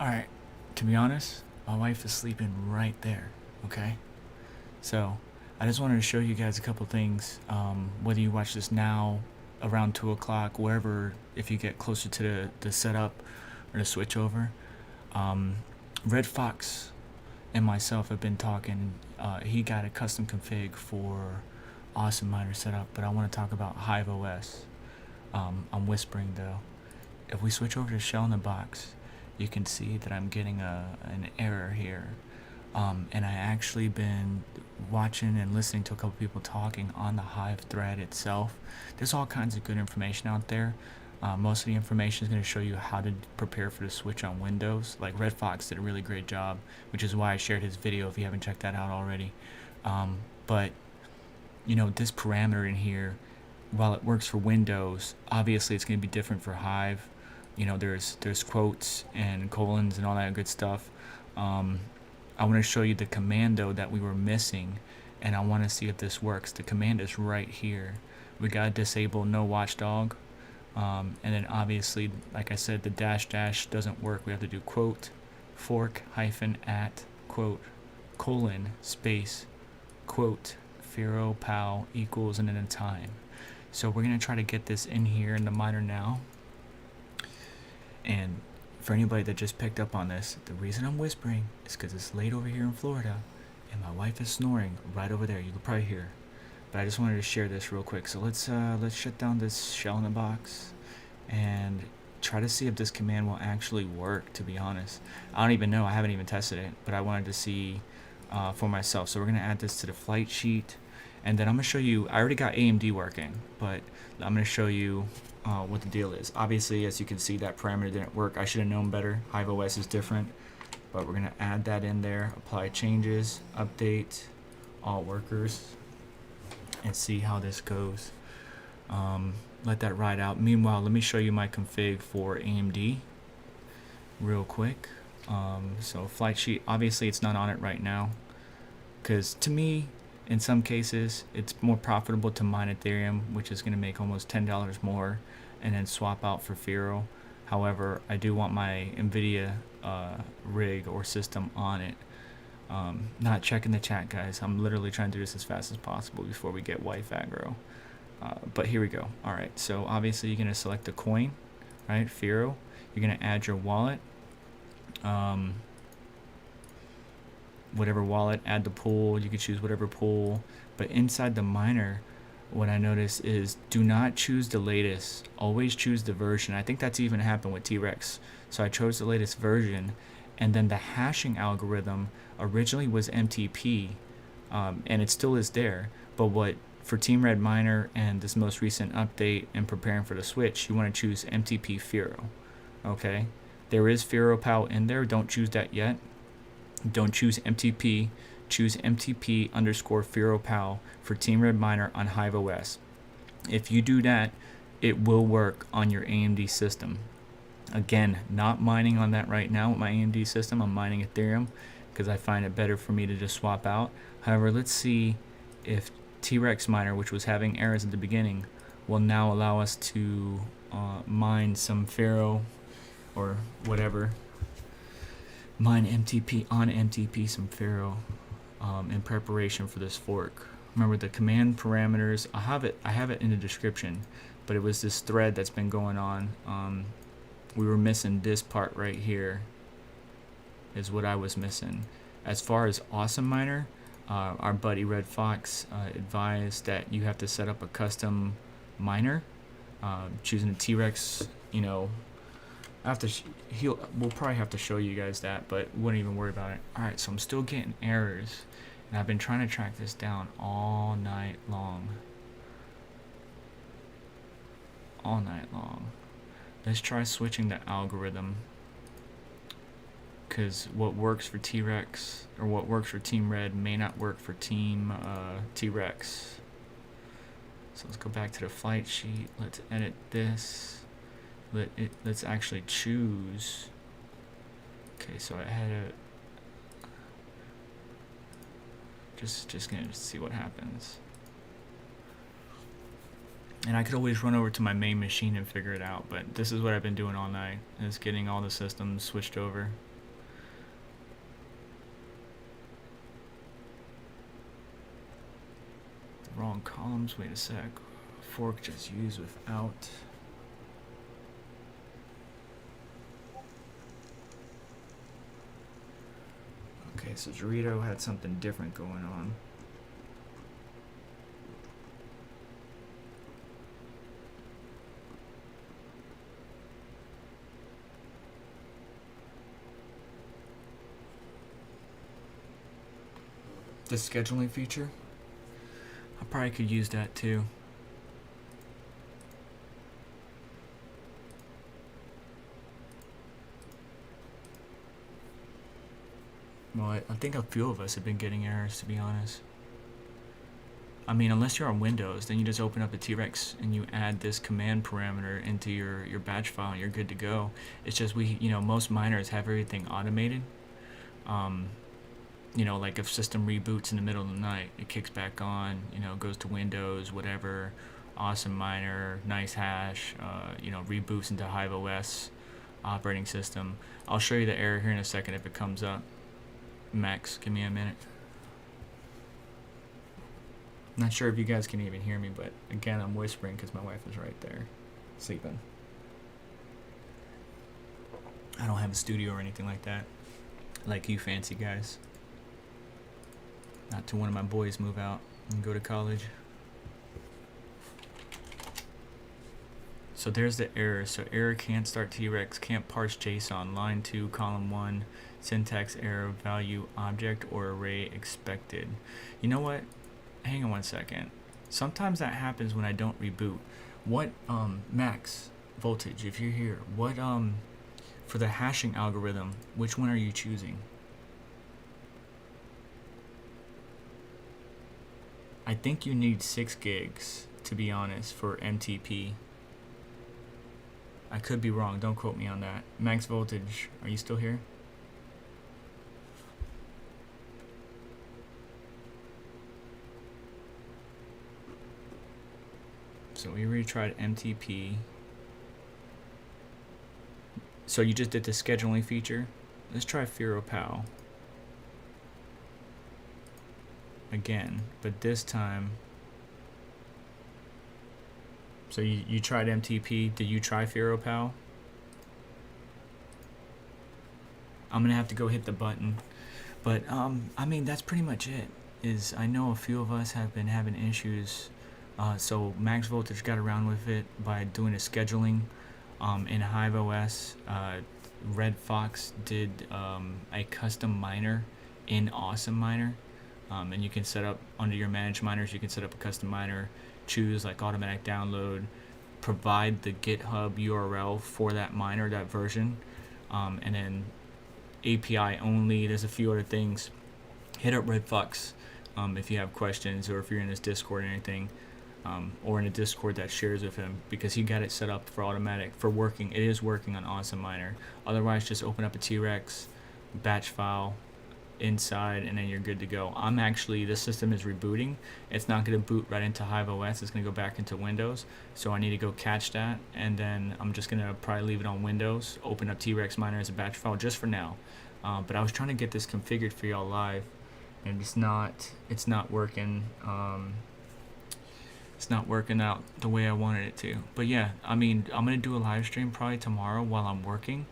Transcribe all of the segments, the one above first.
Alright, to be honest, my wife is sleeping right there, okay? So, I just wanted to show you guys a couple things. Whether you watch this now, around 2 o'clock, wherever, if you get closer to the setup or the switch over. Red Fox and myself have been talking. He got a custom config for Awesome Miner setup, but I want to talk about Hive OS. I'm whispering though. If we switch over to shell in the box, you can see that I'm getting an error here. And I actually been watching and listening to a couple people talking on the Hive thread itself. There's all kinds of good information out there. Most of the information is going to show you how to prepare for the switch on Windows. Like Red Fox did a really great job, which is why I shared his video if you haven't checked that out already. But you know, this parameter in here, while it works for Windows, obviously it's going to be different for Hive. You know, there's quotes and colons and all that good stuff. I want to show you the command though that we were missing, and I want to see if this works. The command is right here. We got to disable no watchdog, and then obviously, like I said, the dash doesn't work. We have to do quote fork hyphen at quote colon space quote FiroPoW equals and then a time. So we're gonna try to get this in here in the miner now. And for anybody that just picked up on this, the reason I'm whispering is because it's late over here in Florida and my wife is snoring right over there. You can probably hear. But I just wanted to share this real quick. So let's shut down this shell in the box and try to see if this command will actually work, to be honest. I don't even know. I haven't even tested it, but I wanted to see for myself. So we're going to add this to the flight sheet. And then I'm going to show you, I already got AMD working, but I'm going to show you what the deal is. Obviously, as you can see, that parameter didn't work. I should have known better. Hive OS is different, but we're going to add that in there, apply changes, update all workers, and see how this goes. Let that ride out. Meanwhile, let me show you my config for AMD real quick. So flight sheet, obviously it's not on it right now, because to me, in some cases, it's more profitable to mine Ethereum, which is going to make almost $10 more, and then swap out for Firo. However, I do want my Nvidia rig or system on it. Not checking the chat, guys. I'm literally trying to do this as fast as possible before we get wife aggro. But here we go. All right, so obviously you're going to select a coin, right? Firo. You're going to add your wallet. Whatever wallet, add the pool. You can choose whatever pool, but inside the miner, what I notice is do not choose the latest, always choose the version. I think that's even happened with Trex. So I chose the latest version, and then the hashing algorithm originally was MTP, and it still is there, but what for TeamRedMiner and this most recent update and preparing for the switch, you want to choose MTP Firo. Okay, there is FiroPoW in there, don't choose that yet. Don't choose MTP, choose MTP underscore FiroPoW for TeamRedMiner on Hive OS. If you do that, it will work on your AMD system. Again, not mining on that right now with my AMD system. I'm mining Ethereum because I find it better for me to just swap out. However, let's see if Trex Miner, which was having errors at the beginning, will now allow us to mine some Firo or whatever. Mine MTP on MTP some Firo in preparation for this fork. Remember the command parameters, I have it in the description, but it was this thread that's been going on. We were missing this part right here is what I was missing. As far as Awesome Miner, our buddy Red Fox advised that you have to set up a custom miner, choosing a Trex, you know. We'll probably have to show you guys that, but wouldn't even worry about it. Alright, so I'm still getting errors, and I've been trying to track this down all night long. Let's try switching the algorithm, because what works for Trex or what works for Team Red may not work for Team Trex. So let's go back to the flight sheet. Let's edit this. Let's actually choose. Okay, so I had a just gonna see what happens. And I could always run over to my main machine and figure it out, but this is what I've been doing all night, is getting all the systems switched over. wrong columns. Wait a sec. Fork just used without. Okay, so Dorito had something different going on. The scheduling feature, I probably could use that too. Well, I think a few of us have been getting errors, to be honest. I mean, unless you're on Windows, then you just open up a Trex and you add this command parameter into your batch file and you're good to go. It's just most miners have everything automated. Like if system reboots in the middle of the night, it kicks back on, goes to Windows, whatever, awesome miner, nice hash, reboots into Hive OS operating system. I'll show you the error here in a second if it comes up. Max, give me a minute. Not sure if you guys can even hear me, but again, I'm whispering because my wife is right there, sleeping. I don't have a studio or anything like that, like you fancy guys. Not till one of my boys move out and go to college. So there's the error. So error can't start Trex, can't parse JSON, line 2, column 1, syntax error, value, object, or array expected. You know what? Hang on one second. Sometimes that happens when I don't reboot. What, Max, Voltage, if you're here, what, for the hashing algorithm, which one are you choosing? I think you need 6 gigs, to be honest, for MTP. I could be wrong, don't quote me on that. Max Voltage, are you still here? So we already tried MTP. So you just did the scheduling feature. Let's try FiroPoW again, but this time. So you tried MTP. Did you try FiroPoW? I'm gonna have to go hit the button, but I mean that's pretty much it. I know a few of us have been having issues. So Max Voltage got around with it by doing a scheduling in Hive OS. Red Fox did a custom miner in Awesome Miner, and you can set up under your managed miners. You can set up a custom miner, choose like automatic download, provide the GitHub URL for that miner, that version, and then API only. There's a few other things. Hit up Red Fox if you have questions, or if you're in his Discord or anything. Or in a Discord that shares with him, because he got it set up for automatic, for working. It is working on Awesome Miner. Otherwise, just open up a Trex, batch file inside, and then you're good to go. The system is rebooting. It's not going to boot right into Hive OS. It's going to go back into Windows. So I need to go catch that, and then I'm just going to probably leave it on Windows, open up Trex Miner as a batch file just for now. But I was trying to get this configured for y'all live, and it's not working. It's not working out the way I wanted it to. But yeah, I mean, I'm going to do a live stream probably tomorrow while I'm working.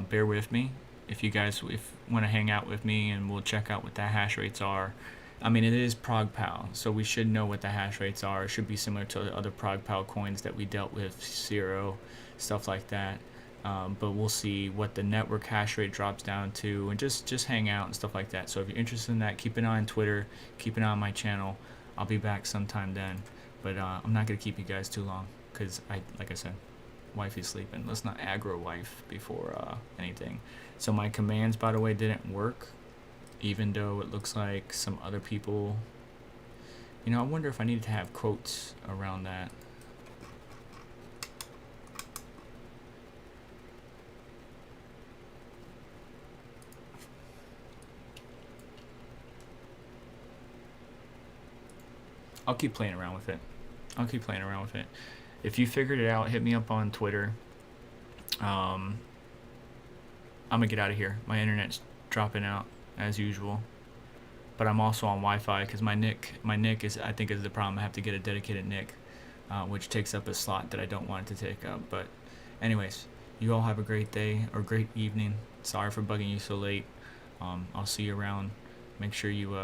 Bear with me if you guys want to hang out with me, and we'll check out what the hash rates are. I mean, it is ProgPoW, so we should know what the hash rates are. It should be similar to the other ProgPoW coins that we dealt with, Firo, stuff like that. But we'll see what the network hash rate drops down to, and just hang out and stuff like that. So if you're interested in that, keep an eye on Twitter, keep an eye on my channel. I'll be back sometime then. But I'm not going to keep you guys too long, because, like I said, wifey's sleeping. Let's not aggro wife before anything. So my commands, by the way, didn't work, even though it looks like some other people... I wonder if I needed to have quotes around that. I'll keep playing around with it. If you figured it out, hit me up on Twitter. I'm gonna get out of here. My internet's dropping out as usual. but I'm also on Wi-Fi because my NIC is, I think, is the problem. I have to get a dedicated NIC, which takes up a slot that I don't want it to take up. But anyways, you all have a great day or great evening. Sorry for bugging you so late. I'll see you around. Make sure you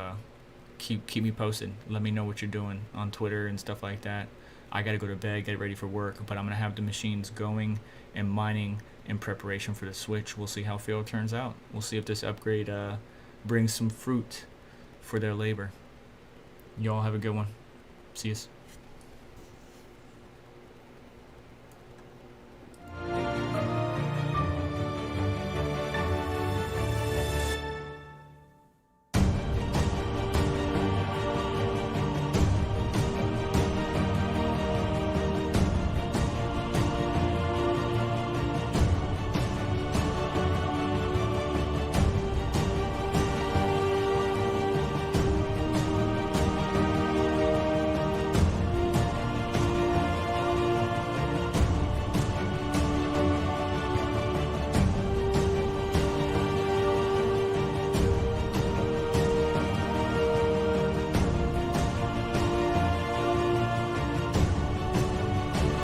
keep me posted. Let me know what you're doing on Twitter and stuff like that. I gotta go to bed, get ready for work, but I'm gonna have the machines going and mining in preparation for the switch. We'll see how Firo turns out. We'll see if this upgrade brings some fruit for their labor. You all have a good one. See you.